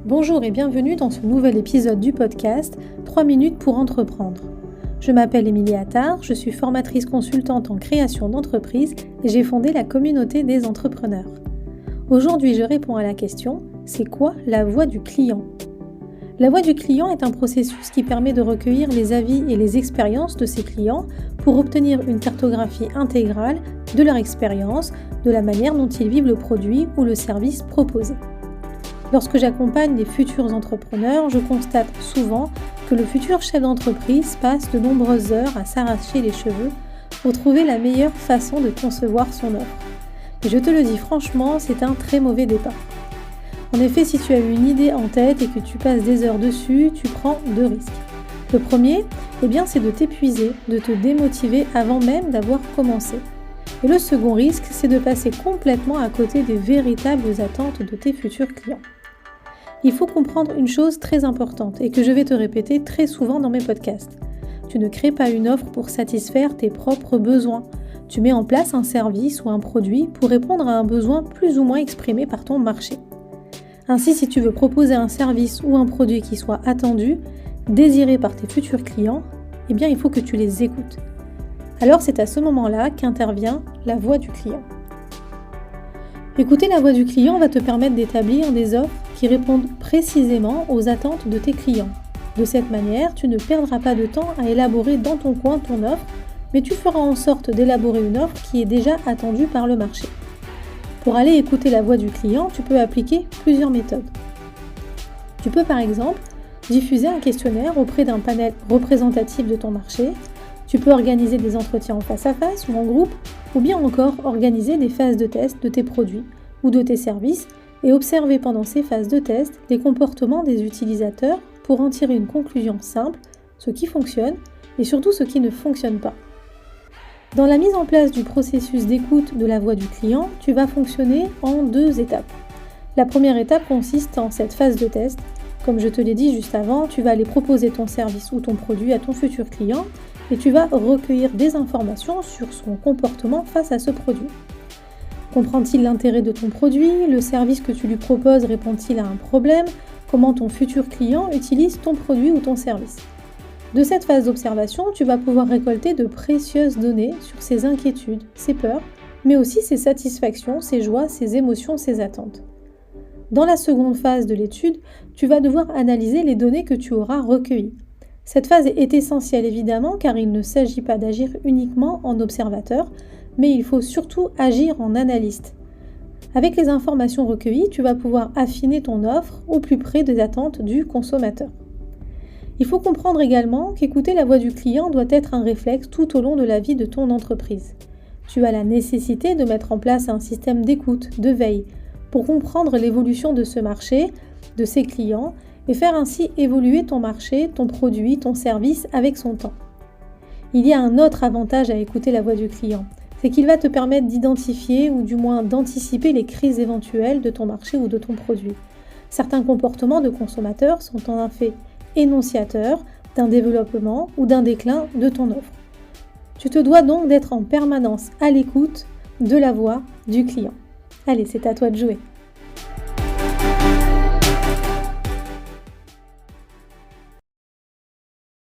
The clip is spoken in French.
Bonjour et bienvenue dans ce nouvel épisode du podcast 3 minutes pour entreprendre. Je m'appelle Émilie Attard, je suis formatrice consultante en création d'entreprise et j'ai fondé la communauté des entrepreneurs. Aujourd'hui, je réponds à la question « C'est quoi la voix du client ?» La voix du client est un processus qui permet de recueillir les avis et les expériences de ses clients pour obtenir une cartographie intégrale de leur expérience, de la manière dont ils vivent le produit ou le service proposé. Lorsque j'accompagne les futurs entrepreneurs, je constate souvent que le futur chef d'entreprise passe de nombreuses heures à s'arracher les cheveux pour trouver la meilleure façon de concevoir son offre. Et je te le dis franchement, c'est un très mauvais départ. En effet, si tu as une idée en tête et que tu passes des heures dessus, tu prends 2 risques. Le premier, c'est de t'épuiser, de te démotiver avant même d'avoir commencé. Et le second risque, c'est de passer complètement à côté des véritables attentes de tes futurs clients. Il faut comprendre une chose très importante et que je vais te répéter très souvent dans mes podcasts. Tu ne crées pas une offre pour satisfaire tes propres besoins. Tu mets en place un service ou un produit pour répondre à un besoin plus ou moins exprimé par ton marché. Ainsi, si tu veux proposer un service ou un produit qui soit attendu, désiré par tes futurs clients, il faut que tu les écoutes. Alors c'est à ce moment-là qu'intervient la voix du client. Écouter la voix du client va te permettre d'établir des offres qui répondent précisément aux attentes de tes clients. De cette manière, tu ne perdras pas de temps à élaborer dans ton coin ton offre, mais tu feras en sorte d'élaborer une offre qui est déjà attendue par le marché. Pour aller écouter la voix du client, tu peux appliquer plusieurs méthodes. Tu peux par exemple diffuser un questionnaire auprès d'un panel représentatif de ton marché. Tu peux organiser des entretiens en face à face ou en groupe, ou bien encore organiser des phases de test de tes produits ou de tes services et observer pendant ces phases de test les comportements des utilisateurs pour en tirer une conclusion simple, ce qui fonctionne et surtout ce qui ne fonctionne pas. Dans la mise en place du processus d'écoute de la voix du client, tu vas fonctionner en 2 étapes. La première étape consiste en cette phase de test. Comme je te l'ai dit juste avant, tu vas aller proposer ton service ou ton produit à ton futur client et tu vas recueillir des informations sur son comportement face à ce produit. Comprend-il l'intérêt de ton produit? Le service que tu lui proposes répond-il à un problème? Comment ton futur client utilise ton produit ou ton service? De cette phase d'observation, tu vas pouvoir récolter de précieuses données sur ses inquiétudes, ses peurs, mais aussi ses satisfactions, ses joies, ses émotions, ses attentes. Dans la seconde phase de l'étude, tu vas devoir analyser les données que tu auras recueillies. Cette phase est essentielle évidemment car il ne s'agit pas d'agir uniquement en observateur, mais il faut surtout agir en analyste. Avec les informations recueillies, tu vas pouvoir affiner ton offre au plus près des attentes du consommateur. Il faut comprendre également qu'écouter la voix du client doit être un réflexe tout au long de la vie de ton entreprise. Tu as la nécessité de mettre en place un système d'écoute, de veille, pour comprendre l'évolution de ce marché, de ses clients, et faire ainsi évoluer ton marché, ton produit, ton service avec son temps. Il y a un autre avantage à écouter la voix du client, c'est qu'il va te permettre d'identifier ou du moins d'anticiper les crises éventuelles de ton marché ou de ton produit. Certains comportements de consommateurs sont en effet énonciateurs d'un développement ou d'un déclin de ton offre. Tu te dois donc d'être en permanence à l'écoute de la voix du client. Allez, c'est à toi de jouer.